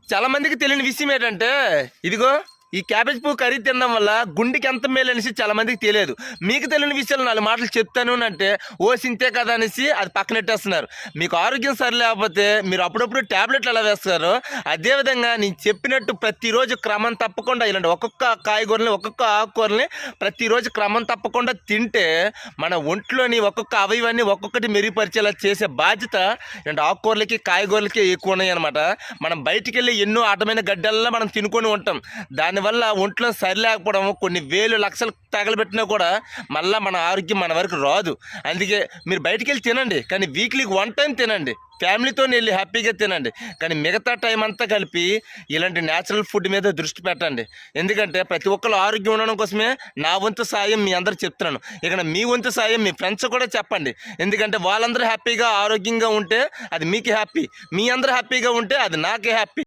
చాలా మందికి తెలియని విషయం ఏంటంటే ఇదిగో ఈ క్యాబేజ్ పువ్వు కర్రీ తినడం వల్ల గుండెకి ఎంత మేలు అనేసి చాలా మందికి తెలియదు. మీకు తెలియని విషయాలు 4 మాటలు చెప్తాను అంటే ఓ సింతే కదా అనేసి అది పక్కనెట్టేస్తున్నారు. మీకు ఆరోగ్యం సరిలేకపోతే మీరు అప్పుడప్పుడు ట్యాబ్లెట్లు ఎలా వేస్తారో అదేవిధంగా నేను చెప్పినట్టు ప్రతిరోజు క్రమం తప్పకుండా ఇలాంటి ఒక్కొక్క కాయగూరని ఒక్కొక్క ఆకుకూరని ప్రతిరోజు క్రమం తప్పకుండా తింటే మన ఒంట్లోని ఒక్కొక్క అవయవాన్ని ఒక్కొక్కటి మెరుగుపరిచేలా చేసే బాధ్యత ఇలాంటి ఆకుకూరలకి కాయగూరలకి ఎక్కువ ఉన్నాయి అనమాట. మనం బయటికి వెళ్ళి ఎన్నో అడ్డమైన గడ్డల్లో మనం తినుకొని ఉంటాం. దానివల్ల ఒంట్లో సరిలేకపోవడం కొన్ని వేలు లక్షలు తగలబెట్టినా కూడా మళ్ళీ మన ఆరోగ్యం మన వరకు రాదు. అందుకే మీరు బయటికి వెళ్ళి తినండి, కానీ వీక్లీకి 1 టైం తినండి. ఫ్యామిలీతో వెళ్ళి హ్యాపీగా తినండి. కానీ మిగతా టైం అంతా కలిపి ఇలాంటి న్యాచురల్ ఫుడ్ మీద దృష్టి పెట్టండి. ఎందుకంటే ప్రతి ఒక్కరు ఆరోగ్యం ఉండడం కోసమే నా వంతు సాయం మీ అందరూ చెప్తున్నాను. ఇక్కడ మీ వంతు సాయం మీ ఫ్రెండ్స్ కూడా చెప్పండి. ఎందుకంటే వాళ్ళందరూ హ్యాపీగా ఆరోగ్యంగా ఉంటే అది మీకు హ్యాపీ, మీ అందరూ హ్యాపీగా ఉంటే అది నాకే హ్యాపీ.